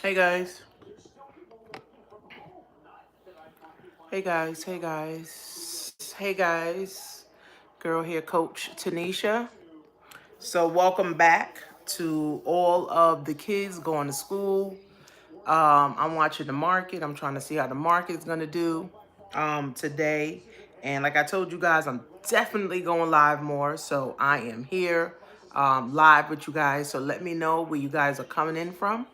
Hey guys. Hey guys. Hey guys. Hey guys. Girl here, Coach Tanisha. So welcome back to all of the kids going to school. I'm watching the market. I'm trying to see how the market is gonna do today. And like I told you guys, I'm definitely going live more. So I am here live with you guys. So let me know where you guys are coming in from.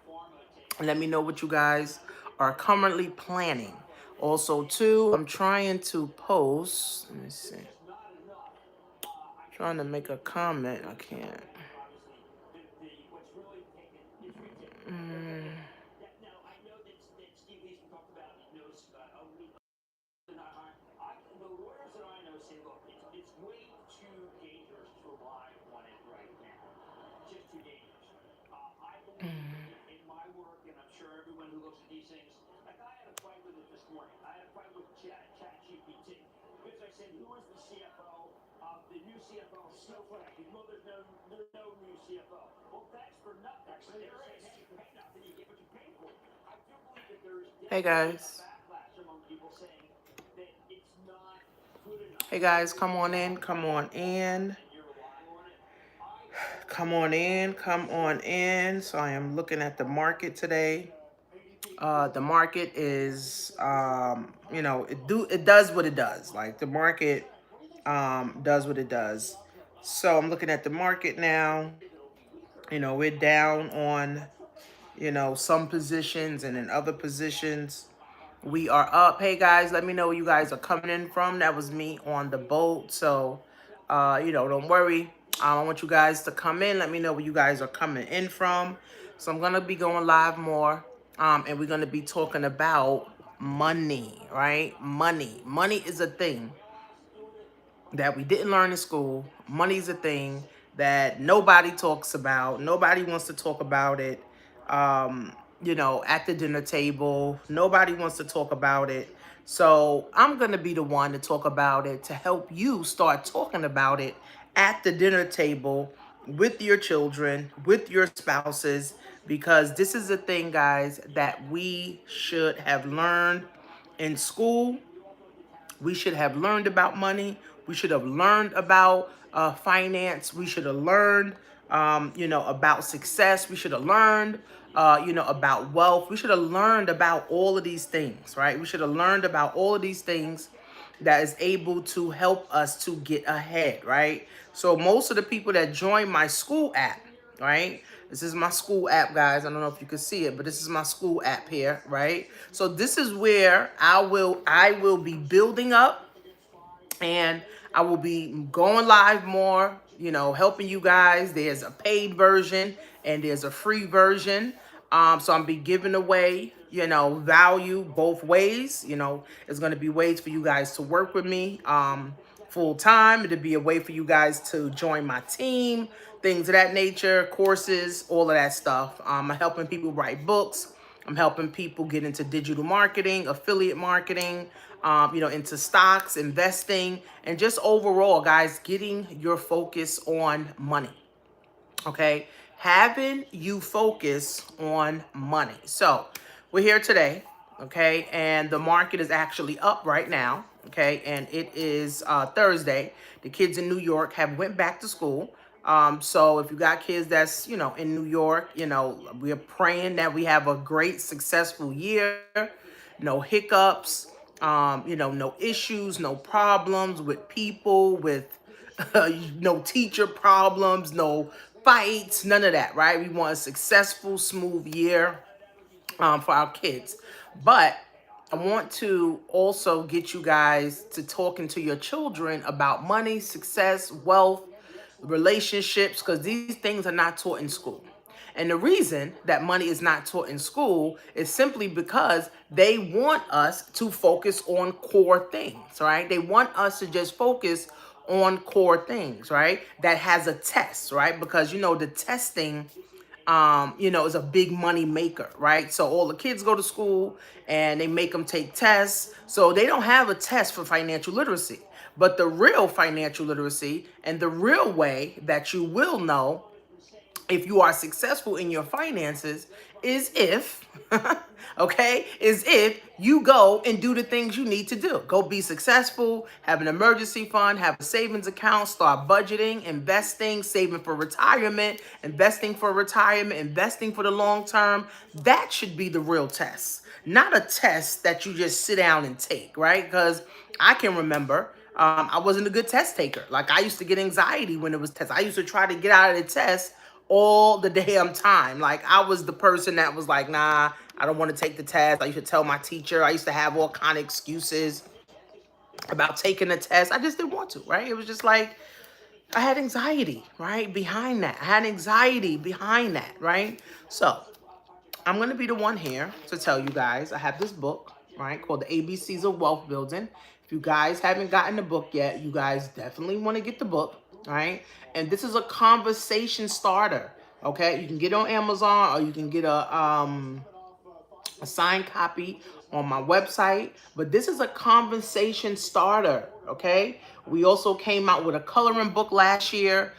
And let me know what you guys are currently planning. Also, too, I'm trying to post. Let me see. Trying to make a comment. I can't. Mm. Hey guys. Hey guys, come on in, come on in. Come on in, come on in. So I am looking at the market today. The market is it does what it does. Like the market does what it does. So I'm looking at the market now. We're down on, some positions, and in other positions we are up. Hey guys, let me know where you guys are coming in from. That was me on the boat. So, don't worry. I want you guys to come in. Let me know where you guys are coming in from. So I'm going to be going live more. And we're going to be talking about money, right? Money. Money is a thing that we didn't learn in school. Money's a thing that nobody talks about. Nobody wants to talk about it. At the dinner table, nobody wants to talk about it. So I'm going to be the one to talk about it to help you start talking about it at the dinner table with your children, with your spouses, because this is a thing, guys, that we should have learned in school. We should have learned about money. We should have learned about finance. We should have learned, about success. We should have learned, about wealth. We should have learned about all of these things, right? We should have learned about all of these things that is able to help us to get ahead, right? So most of the people that join my school app, right? This is my school app, guys. I don't know if you can see it, but this is my school app here, right? So this is where I will be building up, and I will be going live more, helping you guys. There's a paid version and there's a free version. So I'm be giving away, value both ways. It's going to be ways for you guys to work with me full time. It'll be a way for you guys to join my team, things of that nature, courses, all of that stuff. I'm helping people write books. I'm helping people get into digital marketing, affiliate marketing, into stocks, investing, and just overall, guys, getting your focus on money. Okay, having you focus on money. So we're here today, okay, and the market is actually up right now, okay, and it is Thursday. The kids in New York have went back to school. So if you got kids that's, in New York, we're praying that we have a great, successful year, no hiccups, no issues, no problems with people, with no teacher problems, no fights, none of that, right? We want a successful, smooth year for our kids. But I want to also get you guys to talking to your children about money, success, wealth, relationships, because these things are not taught in school. And the reason that money is not taught in school is simply because they want us to focus on core things, right? They want us to just focus on core things, right? That has a test, right? Because, the testing is a big money maker, right? So all the kids go to school and they make them take tests. So they don't have a test for financial literacy. But the real financial literacy and the real way that you will know if you are successful in your finances is if, is if you go and do the things you need to do. Go be successful, have an emergency fund, have a savings account, start budgeting, investing, saving for retirement, investing for retirement, investing for the long term. That should be the real test, not a test that you just sit down and take, right? Because I can remember I wasn't a good test taker. Like I used to get anxiety when it was tests. I used to try to get out of the test all the damn time. Like I was the person that was like, nah, I don't want to take the test. I used to tell my teacher. I used to have all kind of excuses about taking the test. I just didn't want to, right? It was just like I had anxiety, right? Behind that. I had anxiety behind that, right? So I'm going to be the one here to tell you guys. I have this book, right, called The ABCs of Wealth Building. If you guys haven't gotten the book yet, you guys definitely want to get the book, right? And this is a conversation starter, okay? You can get it on Amazon or you can get a signed copy on my website, but this is a conversation starter, okay? We also came out with a coloring book last year.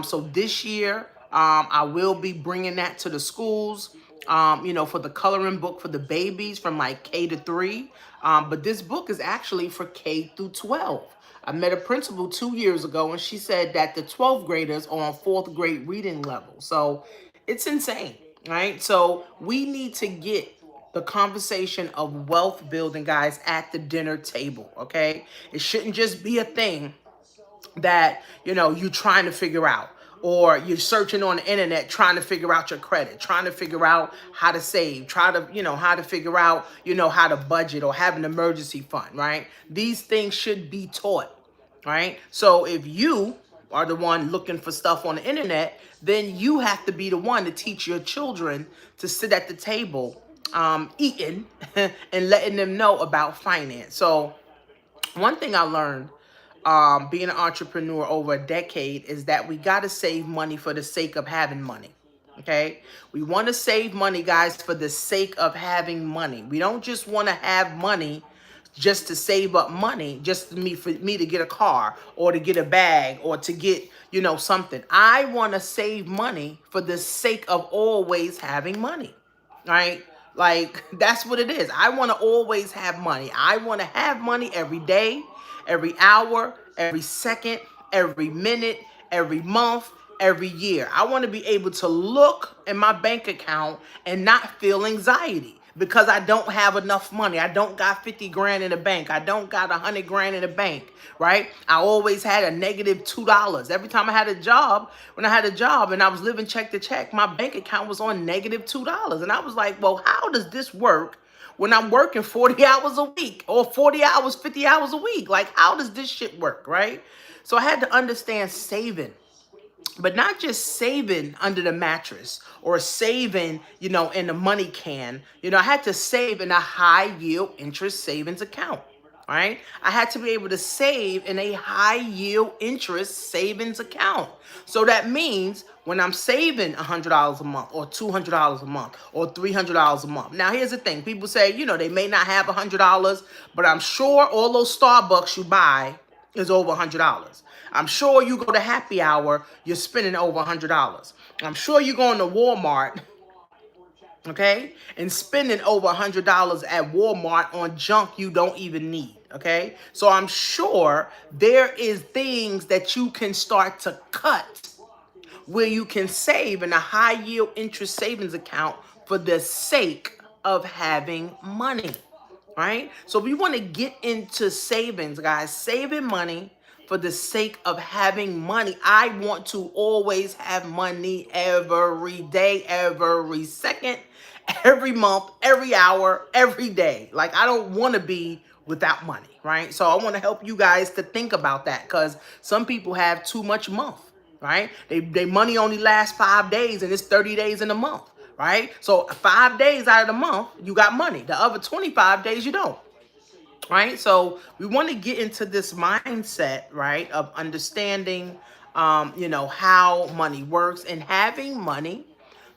So this year, I will be bringing that to the schools, for the coloring book for the babies from like K to 3. But this book is actually for K through 12. I met a principal 2 years ago, and she said that the 12th graders are on 4th grade reading level. So it's insane, right? So we need to get the conversation of wealth building, guys, at the dinner table, okay? It shouldn't just be a thing that, you're trying to figure out, or you're searching on the internet trying to figure out your credit, trying to figure out how to save, how to figure out, how to budget or have an emergency fund, right? These things should be taught, right? So if you are the one looking for stuff on the internet, then you have to be the one to teach your children to sit at the table eating and letting them know about finance. So one thing I learned being an entrepreneur over a decade is that we got to save money for the sake of having money. Okay, we want to save money, guys, for the sake of having money. We don't just want to have money just to save up money, just for me to get a car or to get a bag or to get, something. I want to save money for the sake of always having money, right? Like, that's what it is. I want to always have money. I want to have money every day, every hour, every second, every minute, every month, every year. I want to be able to look in my bank account and not feel anxiety because I don't have enough money. I don't got 50 grand in the bank. I don't got 100 grand in the bank, right? I always had a negative $2. Every time I had a job, when I had a job and I was living check to check, my bank account was on negative $2. And I was like, well, how does this work when I'm working 40 hours a week or 40 hours, 50 hours a week? Like, how does this shit work, right? So I had to understand saving. But not just saving under the mattress or saving, in the money can. I had to save in a high yield interest savings account, right? I had to be able to save in a high yield interest savings account. So that means when I'm saving $100 a month or $200 a month or $300 a month. Now, here's the thing. People say, they may not have $100, but I'm sure all those Starbucks you buy is over $100. I'm sure you go to happy hour, you're spending over $100. I'm sure you're going to Walmart, okay, and spending over $100 at Walmart on junk you don't even need, okay? So I'm sure there is things that you can start to cut where you can save in a high yield interest savings account for the sake of having money, right? So we want to get into savings, guys, saving money for the sake of having money. I want to always have money every day, every second, every month, every hour, every day. Like, I don't want to be without money, right? So I want to help you guys to think about that, because some people have too much month, right? They money only lasts 5 days, and it's 30 days in a month, right? So 5 days out of the month, you got money. The other 25 days, you don't. Right? So we want to get into this mindset, right, of understanding, how money works and having money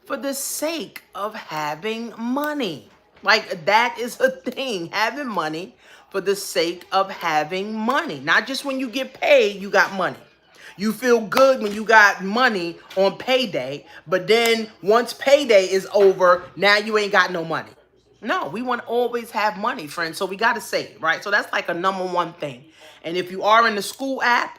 for the sake of having money. Like, that is a thing, having money for the sake of having money. Not just when you get paid, you got money. You feel good when you got money on payday, but then once payday is over, now you ain't got no money. No, we want to always have money, friends. So we got to save, right? So that's like a number one thing. And if you are in the school app,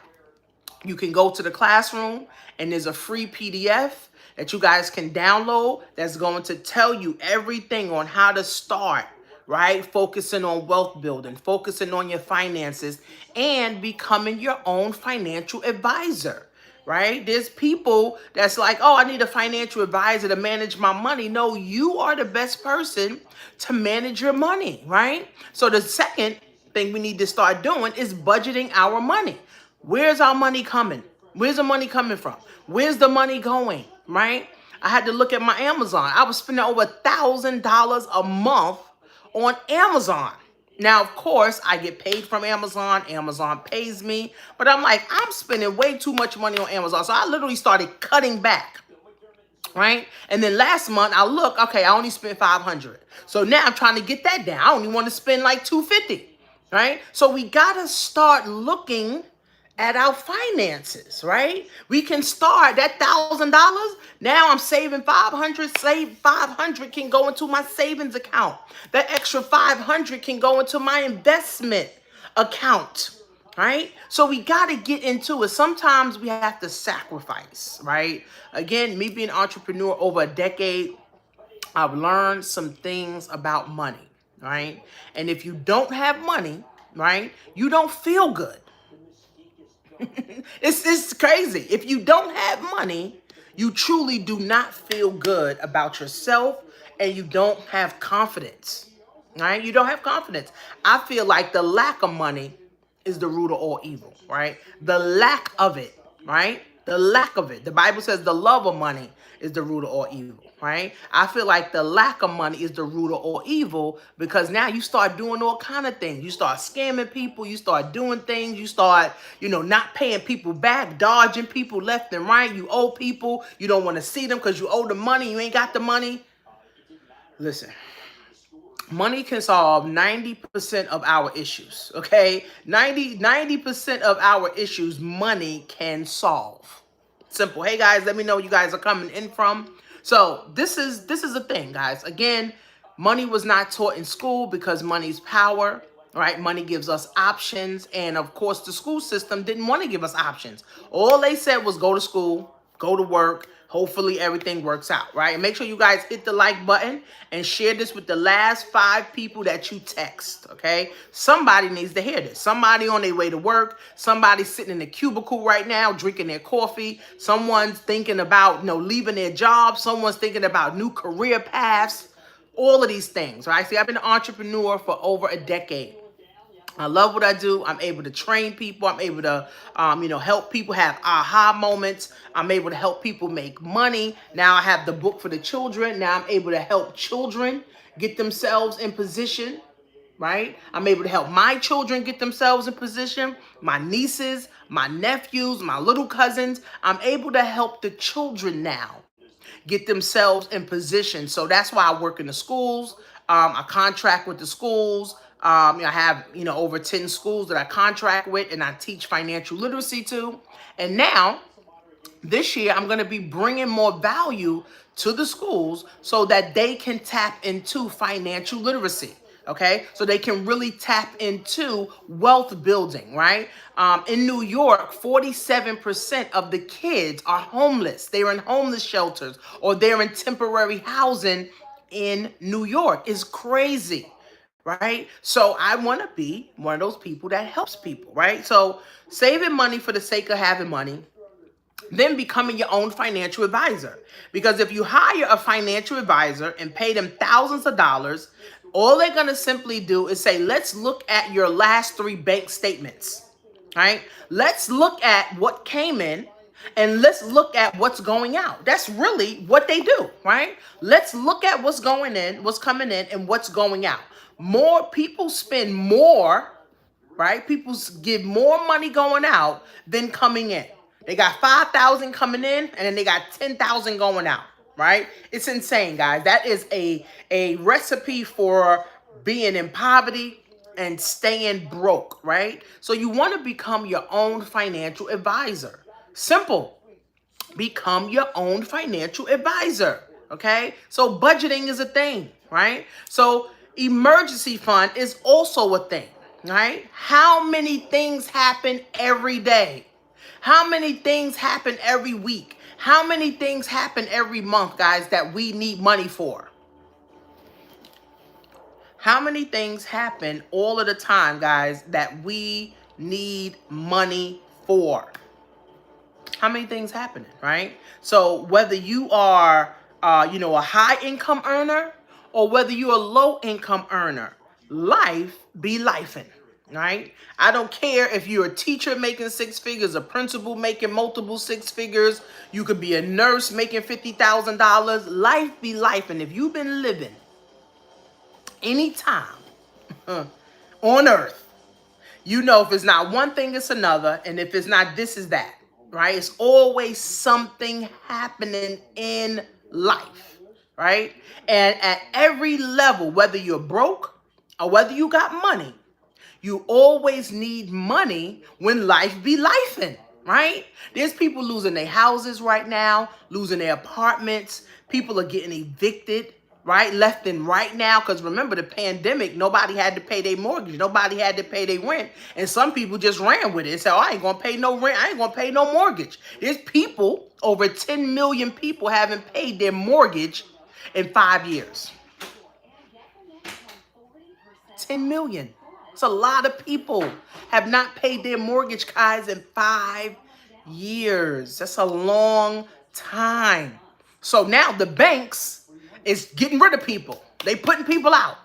you can go to the classroom, and there's a free PDF that you guys can download that's going to tell you everything on how to start, right? Focusing on wealth building, focusing on your finances, and becoming your own financial advisor. Right? There's people that's like, oh, I need a financial advisor to manage my money. No, you are the best person to manage your money, right? So the second thing we need to start doing is budgeting our money. Where's our money coming? Where's the money coming from? Where's the money going, right? I had to look at my Amazon. I was spending over $1,000 a month on Amazon. Now, of course, I get paid from Amazon. Amazon pays me. But I'm like, I'm spending way too much money on Amazon. So I literally started cutting back, right? And then last month, I look, okay, I only spent 500. So now I'm trying to get that down. I only want to spend like 250, right? So we got to start looking at our finances, right? We can start that $1,000. Now I'm saving 500. Save 500 can go into my savings account. That extra 500 can go into my investment account, right? So we got to get into it. Sometimes we have to sacrifice, right? Again, me being an entrepreneur over a decade, I've learned some things about money, right? And if you don't have money, right, you don't feel good. It's crazy. If you don't have money, you truly do not feel good about yourself, and you don't have confidence. Right? You don't have confidence. I feel like the lack of money is the root of all evil, right? The lack of it, right? The lack of it. The Bible says the love of money is the root of all evil, right? I feel like the lack of money is the root of all evil, because now you start doing all kind of things. You start scamming people. You start doing things. You start, not paying people back, dodging people left and right. You owe people. You don't want to see them because you owe the money. You ain't got the money. Listen. Money can solve 90% of our issues, okay? 90% of our issues money can solve. Simple. Hey guys, let me know where you guys are coming in from. So this is the thing, guys. Again, money was not taught in school because money's power, right? Money gives us options, and of course the school system didn't want to give us options. All they said was go to school, go to work. Hopefully everything works out, right? And make sure you guys hit the like button and share this with the last 5 people that you text, okay? Somebody needs to hear this. Somebody on their way to work. Somebody sitting in a cubicle right now drinking their coffee. Someone's thinking about, leaving their job. Someone's thinking about new career paths. All of these things, right? See, I've been an entrepreneur for over a decade. I love what I do. I'm able to train people. I'm able to, help people have aha moments. I'm able to help people make money. Now I have the book for the children. Now I'm able to help children get themselves in position, right? I'm able to help my children get themselves in position, my nieces, my nephews, my little cousins. I'm able to help the children now get themselves in position. So that's why I work in the schools. I contract with the schools. I have, over 10 schools that I contract with and I teach financial literacy to. And now, this year, I'm going to be bringing more value to the schools so that they can tap into financial literacy. Okay, so they can really tap into wealth building, right? In New York, 47% of the kids are homeless. They're in homeless shelters or they're in temporary housing in New York. It's crazy. right? So I want to be one of those people that helps people, right? So saving money for the sake of having money, then becoming your own financial advisor. Because if you hire a financial advisor and pay them thousands of dollars, all they're going to simply do is say, let's look at your last 3 bank statements, right? Let's look at what came in and let's look at what's going out. That's really what they do, right? Let's look at what's going in, what's coming in, and what's going out. More people spend more, right? People give more money going out than coming in. They got 5,000 coming in, and then they got 10,000 going out, right? It's insane, guys. That is a recipe for being in poverty and staying broke, right? So you want to become your own financial advisor. Simple. Become your own financial advisor. Okay? So budgeting is a thing, right? So emergency fund is also a thing, right? How many things happen every day? How many things happen every week? How many things happen every month, guys, that we need money for? How many things happen all of the time, guys, that we need money for? How many things happening, right? So whether you are, a high income earner or whether you're a low income earner, life be lifing, right? I don't care if you're a teacher making 6 figures, a principal making multiple 6 figures. You could be a nurse making $50,000. Life be lifing. If you've been living any time on earth, you know, if it's not one thing, it's another. And if it's not this, is that, right? It's always something happening in life, right? And at every level, whether you're broke or whether you got money, you always need money when life be lifing, right? There's people losing their houses right now, losing their apartments. People are getting evicted, right? Left and right now. Because remember the pandemic, nobody had to pay their mortgage. Nobody had to pay their rent. And some people just ran with it and said, oh, I ain't going to pay no rent. I ain't going to pay no mortgage. There's people, over 10 million people haven't paid their mortgage in 5 years. 10 million. It's a lot of people have not paid their mortgage, guys, in 5 years. That's a long time. So now the banks is getting rid of people. They putting people out,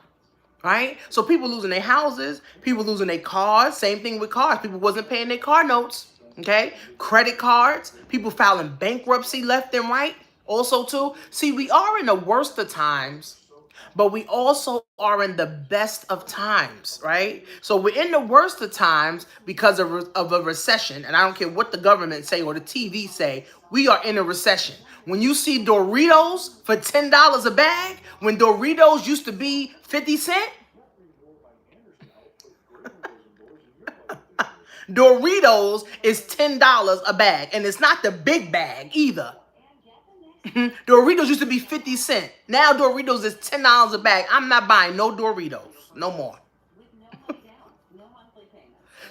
right? So people losing their houses, people losing their cars. Same thing with cars. People wasn't paying their car notes, okay? Credit cards, people filing bankruptcy left and right also too. See, we are in the worst of times, but we also are in the best of times, right? So we're in the worst of times because of a recession. And I don't care what the government say or the TV say, we are in a recession. When you see Doritos for $10 a bag, when Doritos used to be 50 cents, Doritos is $10 a bag. And it's not the big bag either. Doritos used to be 50 cents. Now Doritos is $10 a bag. I'm not buying no Doritos no more.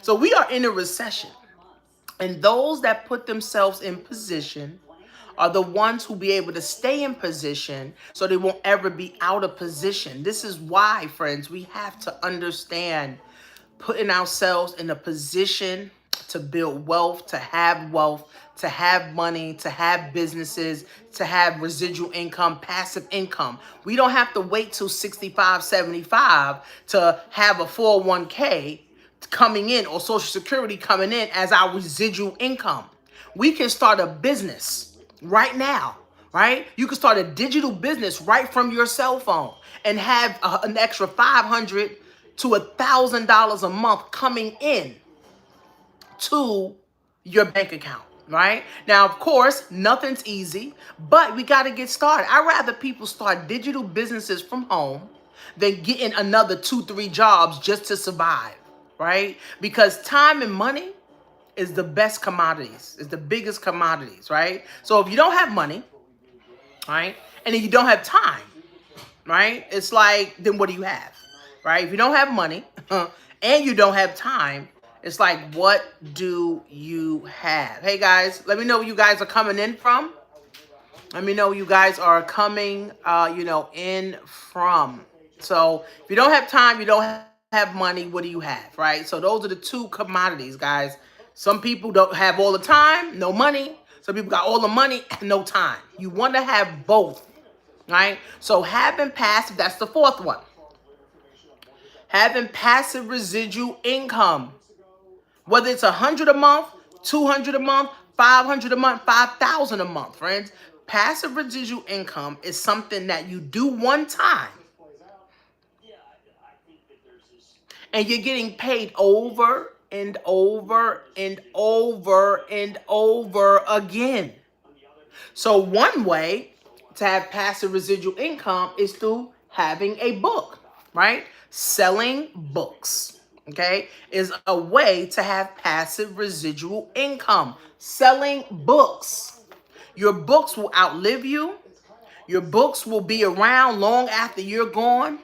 So we are in a recession. And those that put themselves in position are the ones who be able to stay in position so they won't ever be out of position. This is why, friends, we have to understand putting ourselves in a position to build wealth, to have money, to have businesses, to have residual income, passive income. We don't have to wait till 65, 75 to have a 401k coming in or Social Security coming in as our residual income. We can start a business right now, right? You can start a digital business right from your cell phone and have an extra $500 to $1,000 a month coming in to your bank account, right? Now, of course, nothing's easy, but we got to get started. I'd rather people start digital businesses from home than getting another 2-3 jobs just to survive, right? Because time and money is the best commodities, is the biggest commodities, right? So if you don't have money, right, and then you don't have time, right, it's like, then what do you have, right? If you don't have money and you don't have time, it's like, what do you have? Hey, guys, let me know where you guys are coming in from. Let me know where you guys are coming, in from. So if you don't have time, you don't have money, what do you have, right? So those are the two commodities, guys. Some people don't have all the time, no money. Some people got all the money and no time. You want to have both, right? So having passive, that's the fourth one. Having passive residual income, whether it's 100 a month, 200 a month, 500 a month, 5,000 a month, friends. Passive residual income is something that you do one time and you're getting paid over and over and over and over again. So one way to have passive residual income is through having a book, right? Selling books, okay, is a way to have passive residual income. Selling books. Your books will outlive you. Your books will be around long after you're gone.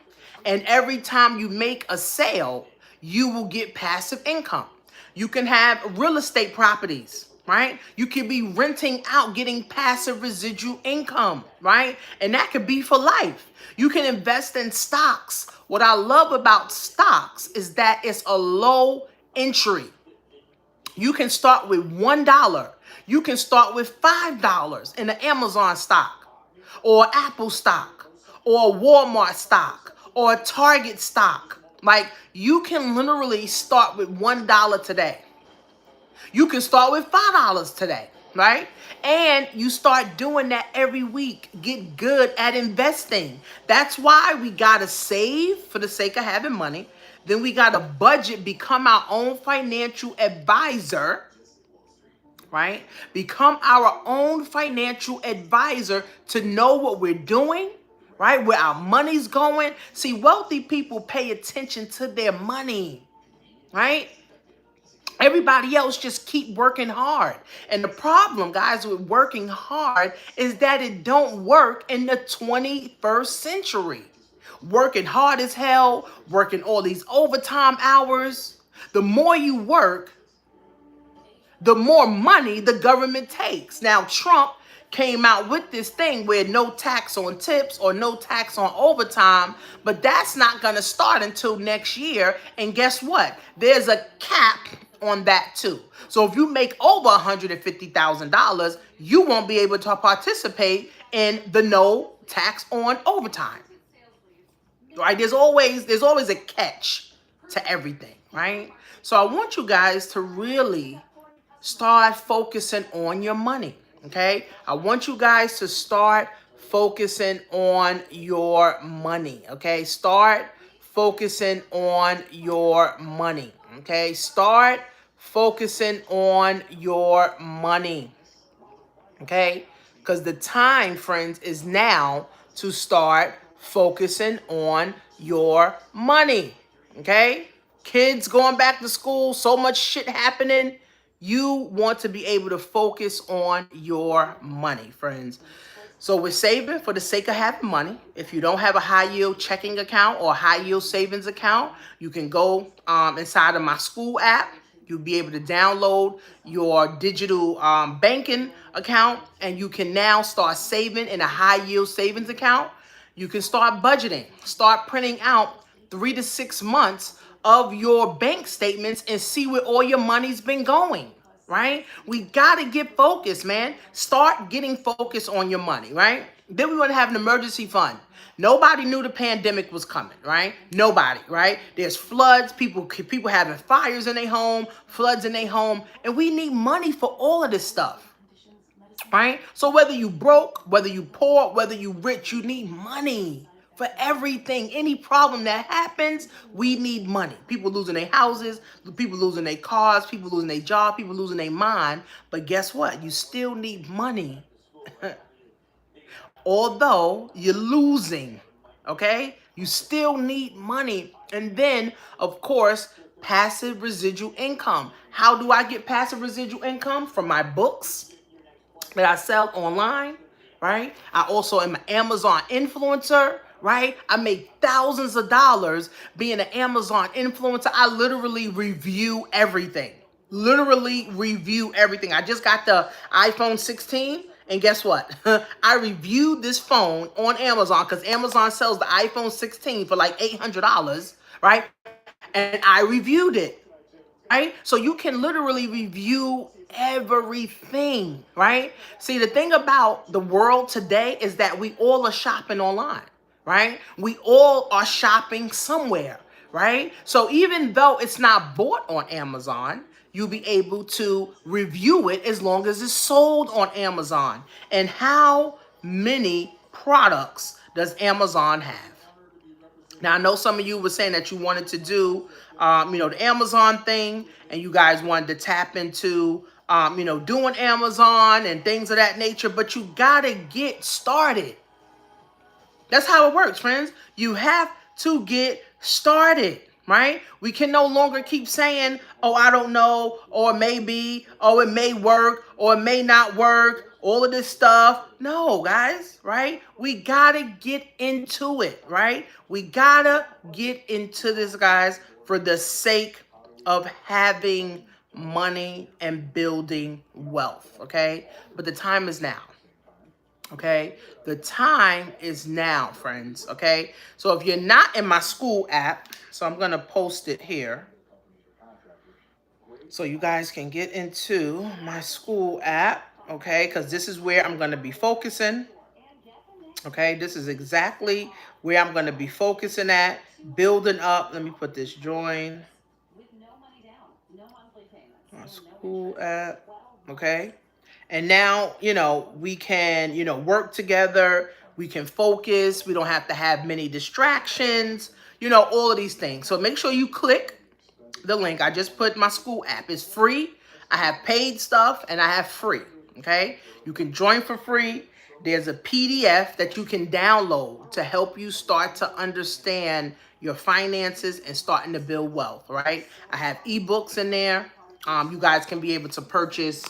And every time you make a sale, you will get passive income. You can have real estate properties, right? You can be renting out, getting passive residual income, right? And that could be for life. You can invest in stocks. What I love about stocks is that it's a low entry. You can start with $1. You can start with $5 in the Amazon stock, or Apple stock, or Walmart stock, or Target stock. Like, you can literally start with $1 today. You can start with $5 today, right? And you start doing that every week. Get good at investing. That's why we gotta save for the sake of having money. Then we gotta budget, become our own financial advisor, right? Become our own financial advisor to know what we're doing, right? Where our money's going. See, wealthy people pay attention to their money, right? Everybody else just keep working hard. And the problem, guys, with working hard is that it don't work in the 21st century. Working hard as hell, working all these overtime hours. The more you work, the more money the government takes. Now, Trump came out with this thing where no tax on tips or no tax on overtime, but that's not going to start until next year. And guess what? There's a cap on that too. So if you make over $150,000, you won't be able to participate in the no tax on overtime. Right? There's always a catch to everything, right? So I want you guys to really start focusing on your money, okay? I want you guys to start focusing on your money, okay? Start focusing on your money, okay? Start focusing on your money, okay? Because the time, friends, is now to start focusing on your money, okay? Kids going back to school, so much shit happening. You want to be able to focus on your money, friends. So we're saving for the sake of having money. If you don't have a high yield checking account or high yield savings account, you can go inside of my school app. You'll be able to download your digital banking account, and you can now start saving in a high yield savings account. You can start budgeting, start printing out 3 to 6 months of your bank statements and see where all your money's been going, right? We got to get focused, man. Start getting focused on your money, right? Then we want to have an emergency fund. Nobody knew the pandemic was coming, right? Nobody, right? There's floods, people having fires in their home, floods in their home, and we need money for all of this stuff. Right? So whether you broke, whether you poor, whether you rich, you need money for everything. Any problem that happens, we need money. People losing their houses, people losing their cars, people losing their job, people losing their mind. But guess what? You still need money. Although you're losing, okay? You still need money. And then, of course, passive residual income. How do I get passive residual income? From my books that I sell online, right? I also am an Amazon influencer, right? I make thousands of dollars being an Amazon influencer. I literally review everything. Literally review everything. I just got the iPhone 16 And guess what? I reviewed this phone on Amazon because Amazon sells the iPhone 16 for like $800, right? And I reviewed it, right? So you can literally review everything, right? See, the thing about the world today is that we all are shopping online, right? We all are shopping somewhere, right? So even though it's not bought on Amazon, you'll be able to review it as long as it's sold on Amazon. And how many products does Amazon have? Now, I know some of you were saying that you wanted to do, the Amazon thing, and you guys wanted to tap into, doing Amazon and things of that nature, but you got to get started. That's how it works, friends. You have to get started, right? We can no longer keep saying, oh, I don't know, or maybe, oh, it may work, or it may not work, all of this stuff. No, guys, right? We got to get into it, right? We got to get into this, guys, for the sake of having money and building wealth, okay? But the time is now. Okay, the time is now, friends. Okay, so if you're not in my school app, so I'm gonna post it here so you guys can get into my school app. Okay, because this is where I'm gonna be focusing. Okay, this is exactly where I'm gonna be focusing at, building up. Let me put this join my school app. Okay. And now, we can, work together. We can focus. We don't have to have many distractions, all of these things. So make sure you click the link. I just put my school app. It's free. I have paid stuff and I have free. Okay. You can join for free. There's a PDF that you can download to help you start to understand your finances and starting to build wealth, right? I have ebooks in there. You guys can be able to purchase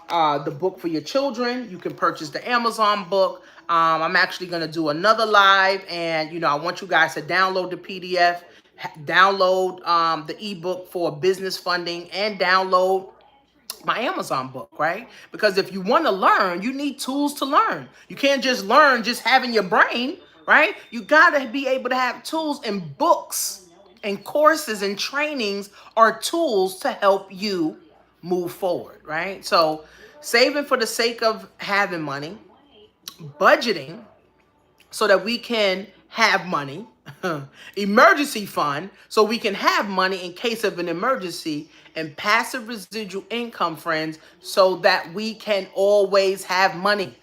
the book for your children. You can purchase the Amazon book. I'm actually going to do another live, and I want you guys to download the PDF, download the ebook for business funding, and download my Amazon book, right? Because if you want to learn, you need tools to learn. You can't just learn just having your brain, right? You got to be able to have tools, and books and courses and trainings are tools to help you move forward, right? So saving for the sake of having money, budgeting so that we can have money, emergency fund so we can have money in case of an emergency, and passive residual income, friends, so that we can always have money,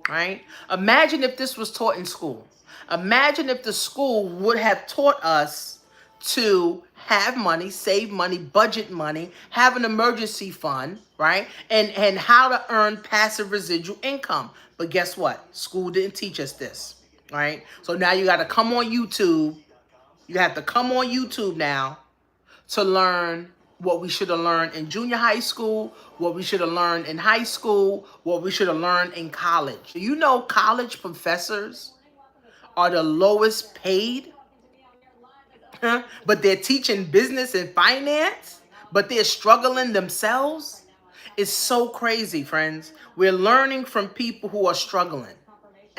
right? Imagine if this was taught in school. Imagine if the school would have taught us to have money, save money, budget money, have an emergency fund, right? And how to earn passive residual income. But guess what? School didn't teach us this, right? So now you got to come on YouTube. You have to come on YouTube now to learn what we should have learned in junior high school, what we should have learned in high school, what we should have learned in college. You know, college professors are the lowest paid, but they're teaching business and finance, but they're struggling themselves. It's so crazy, friends. We're learning from people who are struggling,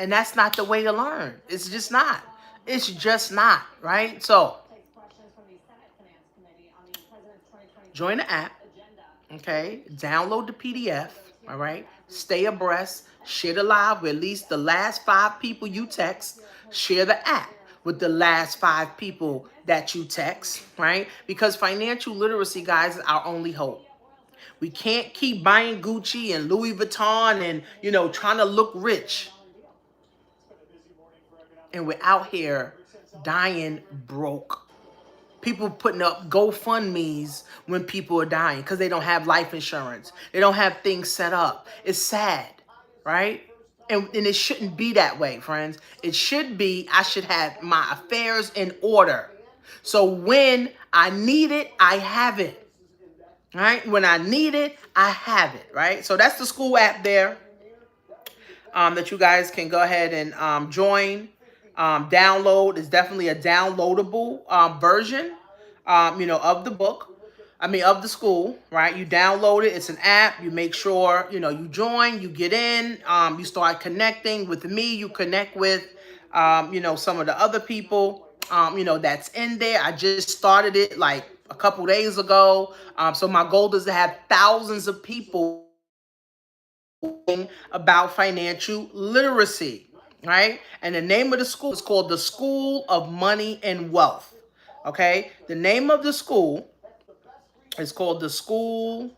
and that's not the way to learn. It's just not. It's just not, right? So join the app, okay? Download the PDF, all right? Stay abreast. Share the live with at least the last 5 people you text. Share the app with the last 5 people that you text, right? Because financial literacy, guys, is our only hope. We can't keep buying Gucci and Louis Vuitton and, trying to look rich. And we're out here dying broke. People putting up GoFundMes when people are dying because they don't have life insurance. They don't have things set up. It's sad, right? And it shouldn't be that way, friends. It should be, I should have my affairs in order. So when I need it, I have it, right? When I need it, I have it, right? So that's the school app there that you guys can go ahead and join. Download is definitely a downloadable version, of the book. of the school, right? You download it. It's an app. You make sure, you join, you get in, you start connecting with me. You connect with, some of the other people, that's in there. I just started it like a couple days ago. So my goal is to have thousands of people about financial literacy, right? And the name of the school is called the School of Money and Wealth. Okay, the name of the school is called the School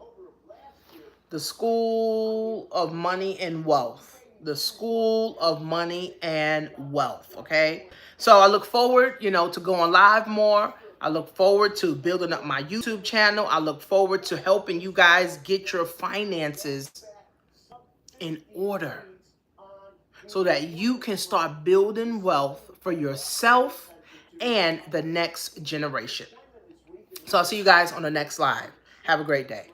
of Money and Wealth. The School of Money and Wealth. Okay, so I look forward, to going live more. I look forward to building up my YouTube channel. I look forward to helping you guys get your finances in order, so that you can start building wealth for yourself and the next generation. So I'll see you guys on the next live. Have a great day.